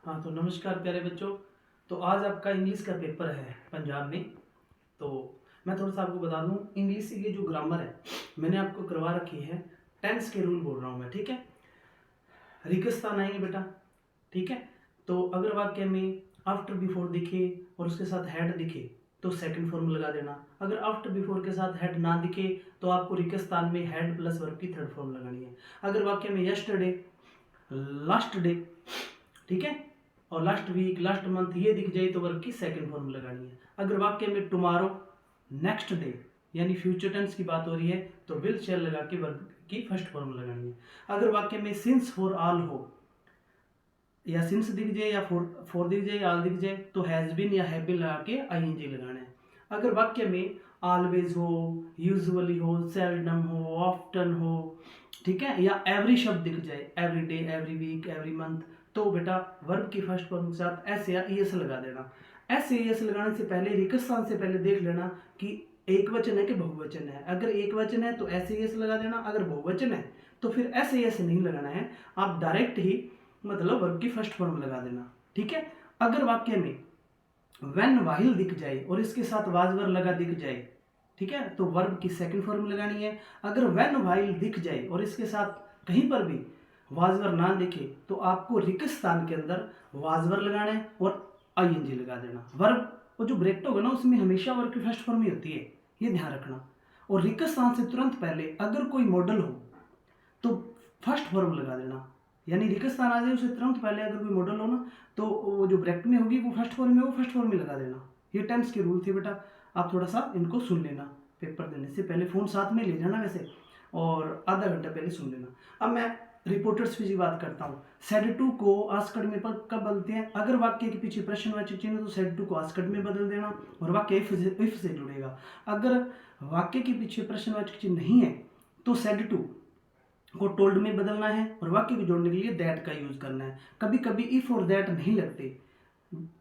हाँ, तो नमस्कार प्यारे बच्चों। तो आज आपका इंग्लिश का पेपर है पंजाब में। तो मैं थोड़ा सा आपको बता दूं, इंग्लिश की ये जो ग्रामर है मैंने आपको करवा रखी है। टेंस के रूल बोल रहा हूँ मैं, ठीक है। रिक्तस्थान आएंगे बेटा, ठीक है। तो अगर वाक्य में आफ्टर बिफोर दिखे और उसके साथ हेड दिखे तो सेकंड फॉर्म लगा देना। अगर आफ्टर बिफोर के साथ हेड ना दिखे तो आपको रिक्तस्थान में हेड प्लस वर्ब की थर्ड फॉर्म लगानी है। अगर वाक्य में यस्टरडे, लास्ट डे, ठीक है, और लास्ट वीक, लास्ट मंथ ये दिख जाए तो वर्ब की सेकंड फॉर्म लगानी है। अगर वाक्य में टुमारो, नेक्स्ट डे यानी फ्यूचर टेंस की बात हो रही है तो विल शैल लगा के वर्ब की फर्स्ट फॉर्म लगानी है। अगर वाक्य में सिंस फॉर ऑल हो या सिंस दिख जाए या फॉर दिख जाए या ऑल दिख जाए तो हैज बीन या हैव बीन लगा के आईएनजी लगाना है। अगर वाक्य में ऑलवेज हो, यूजुअली हो, सेल्डम हो, ऑफ्टन हो, ठीक है, या एवरी शब्द दिख जाए, every day, every week, every month, तो बेटा वर्ब की फर्स्ट फॉर्म के साथ एस या ईएस लगा देना। एस या ईएस लगाने से पहले रिक्तस्थान से पहले देख लेना कि एक वचन है कि बहुवचन है। अगर एक वचन है तो एस एस लगा देना, अगर बहुवचन है तो फिर एस एस नहीं लगाना है, आप डायरेक्ट ही मतलब वर्ब की फर्स्ट फॉर्म लगा देना, ठीक है। अगर वाक्य में व्हेन वाहिल दिख जाए और इसके साथ वाजवर लगा दिख जाए, ठीक है, तो वर्ब की सेकंड फॉर्म लगानी है। अगर व्हेन वाहिल दिख जाए और इसके साथ कहीं पर भी वाजवर ना दिखे तो आपको रिक्त स्थान के अंदर वाजवर लगाना है और आईएनजी लगा देना। वर्ब वो जो ब्रेक्ट होगा ना उसमें हमेशा वर्ब की फर्स्ट फॉर्म ही होती है, ये ध्यान रखना। और रिक्त स्थान से तुरंत पहले अगर कोई मॉडल हो तो फर्स्ट फॉर्म लगा देना, यानी रिक्त स्थान आ जाए उससे तुरंत पहले अगर कोई मॉडल हो ना तो वो जो ब्रैकेट में होगी वो फर्स्ट फॉर्म में, वो फर्स्ट फॉर्म में लगा देना। ये टेंस के रूल थे बेटा, आप थोड़ा सा इनको सुन लेना। पेपर देने से पहले फ़ोन साथ में ले जाना वैसे, और आधा घंटा पहले सुन लेना। अब मैं रिपोर्टर्स की बात करता हूँ। सेड टू को आस्कड में कब बदलते हैं? अगर वाक्य के पीछे प्रश्नवाचक चिन्ह तो सेड टू को आस्कड में बदल देना और वाक्य इफ से जुड़ेगा। अगर वाक्य के पीछे प्रश्नवाचक चिन्ह नहीं है तो सेड टू को टोल्ड में बदलना है और वाक्य को जोड़ने के लिए दैट का यूज करना है। कभी कभी इफ और दैट नहीं लगते,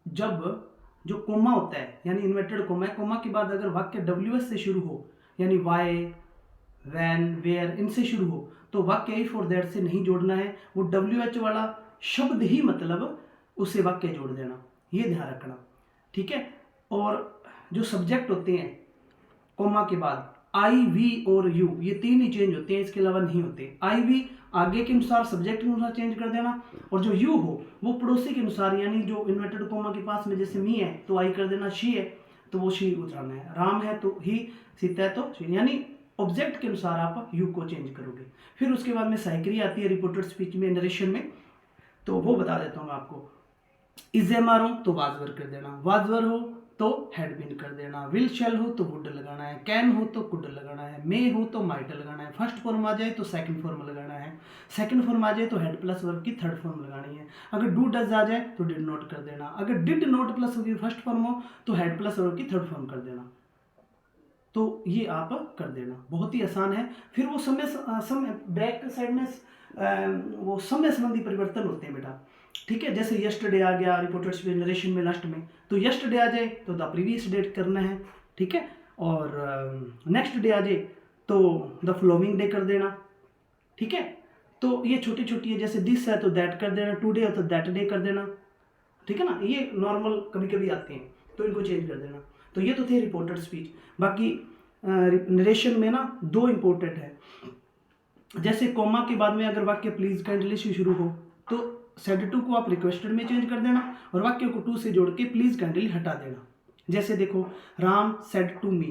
जब जो कोमा होता है यानी इन्वर्टेड कोमा है, कोमा के बाद अगर वाक्य डब्ल्यूएस से शुरू हो यानी वाई, वैन, वेयर इनसे शुरू हो तो वाक्य इफ और दैट से नहीं जोड़ना है, वो डब्ल्यूएच वाला शब्द ही मतलब उसे वाक्य जोड़ देना, ये ध्यान रखना, ठीक है। और जो सब्जेक्ट होते हैं कोमा के बाद आई, वी और यू, ये तीन ही चेंज होते हैं, इसके अलावा नहीं होते। आई, वी आगे के अनुसार सब्जेक्ट के अनुसार चेंज कर देना और जो यू हो वो पड़ोसी के अनुसार, यानी जो इन्वर्टेड कोमा के पास में जैसे मी है तो आई कर देना, शी है तो वो शी उतराना है, राम है तो ही, सीता है तो शी, यानी ऑब्जेक्ट के अनुसार आप यू को चेंज करोगे। फिर उसके बाद में साइक्री आती है रिपोर्टेड स्पीच में, नरेशन में, तो वो बता देता हूँ मैं आपको। इजेमर हो तो वाजवर कर देना, वाजवर हो तो हैड बीन कर देना, विल शेल हो तो वुड लगाना है, कैन हो तो कुड लगाना है, मे हो तो माइट लगाना है, फर्स्ट फॉर्म आ जाए तो सेकंड फॉर्म लगाना है, सेकंड फॉर्म आ जाए तो हेड प्लस वर्ब की थर्ड फॉर्म लगानी है। अगर डू डज आ जाए तो डिड नॉट कर देना, अगर डिड नॉट प्लस वर्ब की फर्स्ट फॉर्म हो तो हेड प्लस वर्ब की थर्ड फॉर्म कर देना। तो ये आप कर देना, बहुत ही आसान है। फिर वो समय बैक साइड में वो समय संबंधी परिवर्तन होते हैं बेटा, ठीक है। जैसे यस्टरडे आ गया रिपोर्टेड स्पीच नरेशन में लास्ट में, तो यस्टरडे आ जाए तो द प्रीवियस डेट करना है, ठीक है। और नेक्स्ट डे आ जाए तो द फॉलोइंग डे कर देना, ठीक है। तो ये छोटी छोटी है, जैसे दिस है तो दैट कर देना, टुडे है तो दैट डे कर देना, ठीक है ना। ये नॉर्मल कभी कभी आते हैं तो इनको चेंज कर देना। तो ये तो थे रिपोर्टेड स्पीच। बाकी नरेशन में ना दो इंपॉर्टेंट है, जैसे कोमा के बाद में अगर वाक्य प्लीज काइंडली से शुरू हो तो सेड टू को आप रिक्वेस्टेड में चेंज कर देना और वाक्य को टू से जोड़ के प्लीज काइंडली हटा देना। जैसे देखो, Ram said to me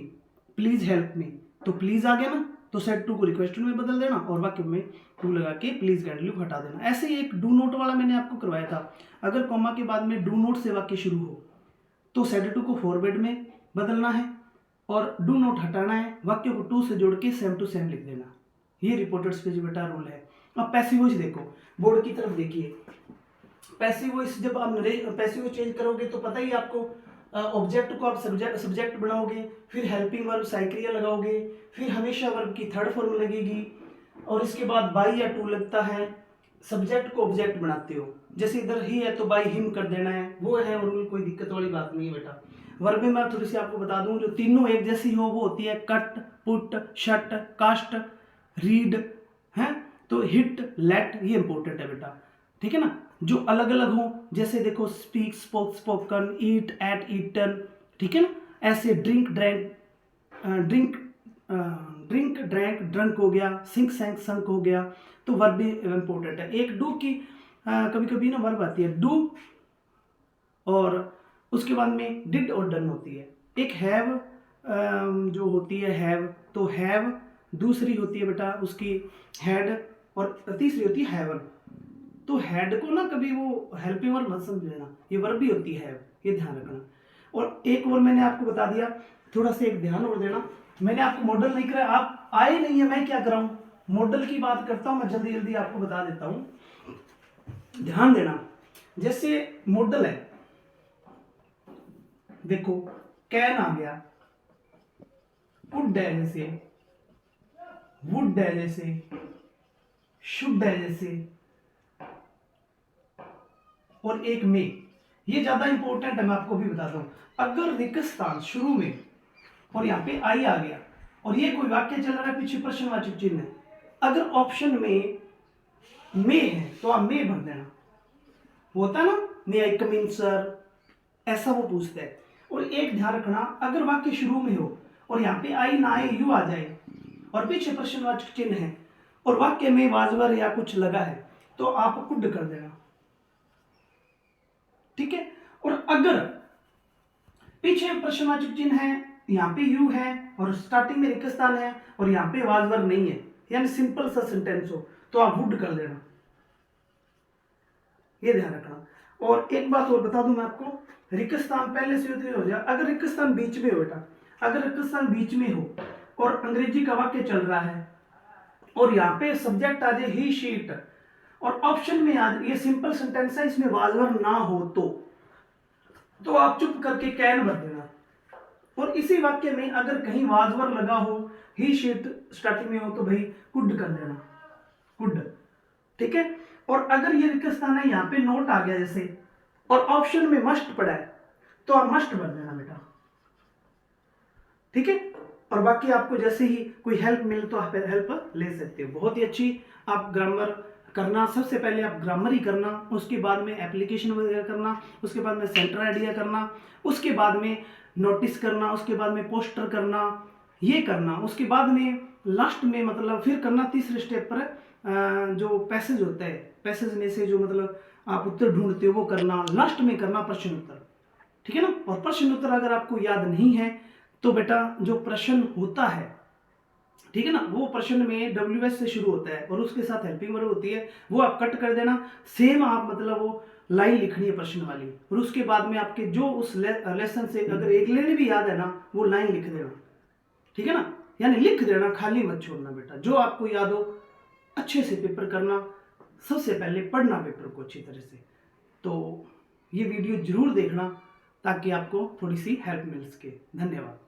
please help me, तो प्लीज आ गया ना तो सेड टू को रिक्वेस्टेड में बदल देना और वाक्य में टू लगा के प्लीज काइंडली को हटा देना। ऐसे ही एक डू नोट वाला मैंने आपको करवाया था, अगर कोमा के बाद में डू नोट से वाक्य शुरू हो तो सेड टू को फॉरवर्ड में बदलना है और डू नोट हटाना है, वाक्य को टू से जोड़ के सेम टू सेम लिख देना। ये रिपोर्टेड स्पीच बेटा रूल है। अब पैसिव वॉइस देखो, बोर्ड की तरफ देखिए। पैसिव वॉइस जब आप पैसिव वॉइस चेंज करोगे तो पता ही आपको, ऑब्जेक्ट को आप सब्जेक्ट बनाओगे, फिर हेल्पिंग वर्ब साइक्रिया लगाओगे, फिर हमेशा वर्ब की थर्ड फॉर्म लगेगी और इसके बाद बाई या टू लगता है, सब्जेक्ट को ऑब्जेक्ट बनाते हो। जैसे इधर ही है तो बाई हिम कर देना है, वो है रूल, कोई दिक्कत वाली बात नहीं है बेटा। वर्ब में मैं थोड़ी सी आपको बता दूं, जो तीनों एक जैसी हो वो होती है cut, put, shut, cast, read है, तो हिट, लेट, ये इंपॉर्टेंट है बेटा। ठीक है ना, जो अलग अलग हो, जैसे देखो स्पीक, स्पोक, स्पोकन, ईट, एट, ईटन, ठीक है ना। ऐसे drink, drank, drink, drink, drank, drunk हो गया, सिंक, सैंक, संक हो गया। तो वर्ब भी इंपॉर्टेंट है। एक डू की कभी कभी ना वर्ब आती है डू, और उसके बाद में डिड और डन होती है। एक हैव जो होती है हैव, तो हैव, दूसरी होती है बेटा उसकी हैड, और तीसरी होती है हैवन। तो हैड को ना कभी वो हेल्पिंग वर्ब मत समझ लेना, ये वर्ब भी होती है, ये ध्यान रखना। और एक और मैंने आपको बता दिया, थोड़ा सा एक ध्यान और देना, मैंने आपको मॉडल नहीं कराया, आप आए नहीं है, मैं क्या कराऊं, मॉडल की बात करता हूं, मैं जल्दी जल्दी आपको बता देता हूं, ध्यान देना। जैसे मॉडल है, देखो कैन आ गया, कुड है जैसे, वुड है जैसे, शुड है जैसे, और एक में, ये ज्यादा इंपॉर्टेंट है, मैं आपको भी बताता हूं। अगर रिक्त स्थान शुरू में और यहाँ पे आई आ गया, और ये कोई वाक्य चल रहा है, पीछे प्रश्नवाचक चिन्ह है, अगर ऑप्शन में है तो आप में भर देना, होता ना, मे आई कम इन सर, ऐसा वो पूछता है। और एक ध्यान रखना, अगर वाक्य शुरू में हो और यहाँ पे आई ना आए, यू आ जाए, और पीछे प्रश्नवाचक चिन्ह है, और वाक्य में वाजवर या कुछ लगा है, तो आप कुड कर देना, ठीक है। और अगर पीछे प्रश्नवाचक चिन्ह है, यहाँ पे यू है, और स्टार्टिंग में रिक्त स्थान है, और यहाँ पे वाजवर नहीं है, यानी सिंपल सा सेंटेंस हो, तो आप वुड कर देना, ये ध्यान रखना। और एक बात और बता दूं मैं आपको, रिक्त स्थान पहले से हो जाए, अगर रिक्त स्थान बीच में हो बेटा, अगर रिक्त स्थान बीच में हो और अंग्रेजी का वाक्य चल रहा है, और यहाँ पे सब्जेक्ट आ जाए ही, शी, इट, और ऑप्शन में आ जाए, ये सिंपल सेंटेंस है, इसमें वाजवर ना हो तो आप चुप करके कैन भर देना। और इसी वाक्य में अगर कहीं वाजवर लगा हो, ही, शी, इट स्टार्टिंग में हो, तो भाई कुड कर देना, कुड, ठीक है। और अगर ये रिक्त स्थान है, यहाँ पे नोट आ गया जैसे, और ऑप्शन में मस्ट पड़ा है, तो आप मस्ट भर देना बेटा, ठीक है। और बाकी आपको जैसे ही कोई हेल्प मिले तो आप हेल्प ले सकते हो। बहुत ही अच्छी आप ग्रामर करना, सबसे पहले आप ग्रामर ही करना, उसके बाद में एप्लीकेशन वगैरह करना, उसके बाद में सेंटर आइडिया करना, उसके बाद में नोटिस करना, उसके बाद में पोस्टर करना, ये करना, उसके बाद में लास्ट में मतलब फिर करना तीसरे स्टेप पर जो पैसेज होता है, पैसेज में से जो मतलब आप उत्तर ढूंढते हो वो करना, लास्ट में करना प्रश्न उत्तर, ठीक है ना। और प्रश्न उत्तर अगर आपको याद नहीं है तो बेटा जो प्रश्न होता है, ठीक है ना, वो प्रश्न में WH से शुरू होता है और उसके साथ हेल्पिंग वर्ब होती है, वो आप कट कर देना, सेम आप मतलब वो लाइन लिखनी है प्रश्न वाली, और उसके बाद में आपके जो उस लेसन से अगर एक लाइन भी याद है ना, वो लाइन लिख देना, ठीक है ना, यानी लिख देना, खाली मत छोड़ना बेटा, जो आपको याद हो अच्छे से पेपर करना, सबसे पहले पढ़ना पेपर को अच्छी तरह से। तो ये वीडियो जरूर देखना ताकि आपको थोड़ी सी हेल्प मिल सके। धन्यवाद।